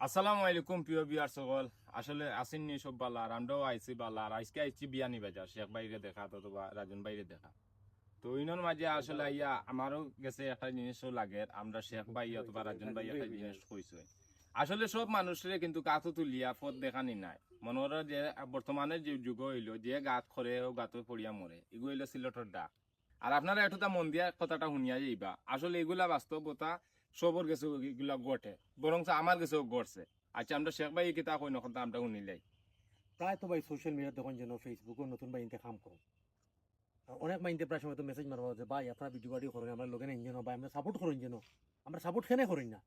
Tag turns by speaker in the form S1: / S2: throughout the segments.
S1: আসসালামু আলাইকুম প্রিয় বিয়ার সকল। আসলে আসেননি সব বালা আর আমরাও আইসি বালা আর আজকে আইছি বিয়ানি বাজার শেখ বাইরে দেখা অথবা রাজন বাইরে দেখা। তো ইনর মাঝে আসলে ইয়া আমারও গেছে একটা জিনিসও লাগে আমরা শেখ ভাই অথবা রাজন ভাই একটা জিনিস কইছে। আসলে সব মানুষের কিন্তু গাতো তুলিয়া পথ দেখানি নাই মনে হয় যে বর্তমানে যে যুগ হইলো যে গাত করে ও গাতে পড়িয়া মরে এগুলো হইলো সিলটর ডাক। আর আপনারা একটুটা মন দিয়া কথাটা শুনিয়া যাইবা আসলে এগুলা বাস্তবতা সবর গেছে এগুলা ঘটে বরং আমার গেছেও ঘটছে। আচ্ছা আমরা শেখ ভাই কিতা কই না কথা আমরা শুনিলাই।
S2: প্রায় তো ভাই সোশ্যাল মিডিয়া তখন যেন ফেসবুকও নতুন বাহিনীতে কাম করো অনেক মাইন্ডে প্রায় সময় তো মেসেজ মারবো যে ভাই আপনারা ভিডিও বাড়ি করেন আমরা লোকেন যেন ভাই আমরা সাপোর্ট করেন যেন আমরা সাপোর্ট কেন করেন না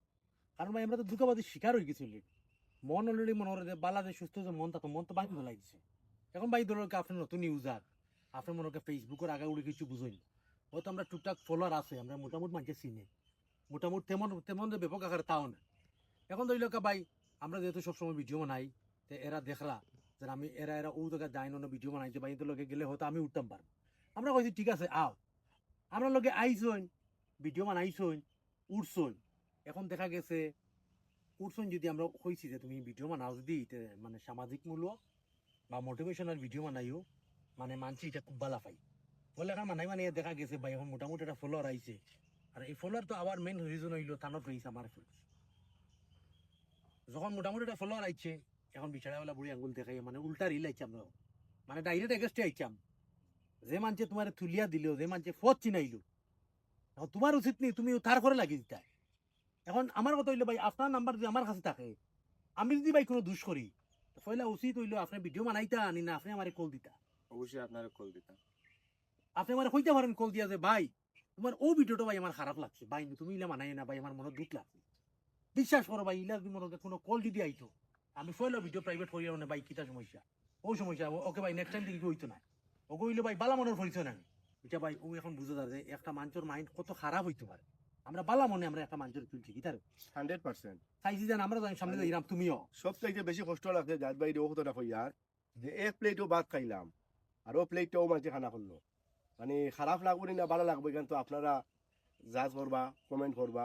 S2: কারণ ভাই আমরা তো দুঃখবাদীর শিকার হয়ে গেছি মন অলরেডি মনে হয় যে বালা যে সুস্থ যে মন তো বাকি ফেলাই দিছে। এখন ভাই ধরো আপনার নতুন ইউজার আপনার মনে হয় ফেসবুকের আগে উড়ে কিছু বুঝেন হয়তো আমরা টুকটাক ফলোয়ার আছে আমরা মোটামুটি মানুষের চিনি মোটামুটি তেমন তেমন যে ব্যাপক আকারে তাও না। এখন ধরি লোক ভাই আমরা যেহেতু সবসময় ভিডিও বানাই তো এরা দেখলা যে আমি এরা এরা ও জায়গায় যাই না ভিডিও বানাইছে বা কিন্তু লোকে গেলে হয়তো আমি উঠতাম পারবো। আমরা কইছি ঠিক আছে আও আমরা লোকে আইসইন ভিডিও বানাইছইন উঠছইন। এখন দেখা গেছে উঠছইন যদি আমরা কইছি যে তুমি ভিডিও বানাও যদি মানে সামাজিকমূলক বা মোটিভেশনাল ভিডিও বানাইও মানে মানছি এটা খুব ভালো পাই বলে এখন মানে দেখা গেছে ভাই এখন মোটামুটি একটা ফলোয়ার আইছে আর এই ফলোয়ার তো আবার মেন রিজন হইলো থানত রয়েছে আমার যখন মোটামুটি একটা ফলোয়ার আইছে এখন বিছানাওয়ালা বুড়ি আঙ্গুল দেখাই মানে উল্টা রিল আইছে আমরা মানে ডাইরেক্ট এগেস্টে আইছাম যে মানছে তোমার তুলিয়া দিল যে মানছে ফত চিনাইলো এখন তোমার উচিত নেই তুমি তার করে লাগি দিতা। এখন আমার কথা হইলো ভাই আপনার নাম্বার যদি আমার কাছে থাকে আমি যদি ভাই কোনো দুষ করি পয়লা উচিত হইলো আপনি ভিডিও বানাইতা আনি না আপনি আমার কল দিতা।
S1: অবশ্যই আপনারা কল দিতাম।
S2: আপনি আমার কইতে পারেন কল দিয়া যে ভাই তোমার ও ভিডিওটা ভাই আমার খারাপ লাগছে ভাই তুমি ইলা মানাই না ভাই আমার মনে দুঃখ লাগছে। বিশ্বাস করো ভাই ইলা মনে কোনো কল যদি আইতো আমি পয়লা ভিডিও প্রাইভেট করিয়া মানে ভাই কিতা সমস্যা ও সমস্যা ওকে ভাই নেক্সট টাইম থেকে হইতো না ও কইলো ভাই বালা মনের পরিচয় না এটা ভাই ও এখন বুঝে যায় যে একটা মানুষের মাইন্ড কত খারাপ হইতে পারে আমরা বালা মনে আমরা একটা মানুষের তুলছি কি তার
S3: 100%
S2: চাইছি যেন আমরা জানি সামনে যাইরাম তুমিও
S3: সবথেকে বেশি কষ্ট লাগছে জাত ভাই ও কথাটা কইয়ার যে এক প্লেটও ভাত খাইলাম আর ও প্লেটটাও মাঝে খানা করলো মানে খারাপ লাগবে না ভালো লাগবে কিন্তু আপনারা জাজ করবা কমেন্ট করবা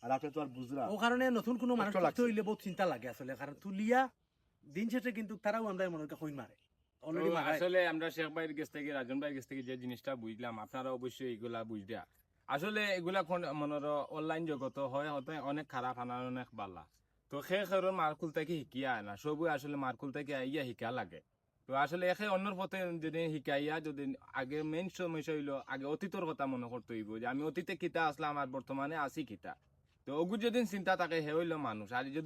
S3: আর আপনি তো আর বুঝরা
S2: ও কারণে নতুন কোনো মানুষ
S3: কষ্ট লাগছে।
S2: হইলে বহুত চিন্তা লাগে আসলে কারণ তুলিয়া দিন শেষে কিন্তু তারাও আমরা মনে কইন মারে অলরেডি
S1: তো আসলে আমরা শেখ ভাইয়ের কাছ থেকে রাজন ভাইয়ের কাছ থেকে যে জিনিসটা বুঝলাম আপনারা অবশ্যই এগুলা বুঝরা। আসলে এগুলা মনের অনলাইন জগত হয় হতে অনেক খারাপ আনার অনেক বালা। তো সেই কারণ মারকুল থেকে শিকিয়া না সবই আসলে মারকুল থেকে ইয়া শিকা লাগে। তো আসলে একে অন্যর পথে যদি শিকাইয়া যদি আগে মেইন সমস্যা হইলো আগে অতীতর কথা মনে করতে হইব যে আমি অতীতে কিতা আসলাম আর বর্তমানে আসি কিতা। তো ওগুর যদি চিন্তা থাকে হে হইলো মানুষ আর যদি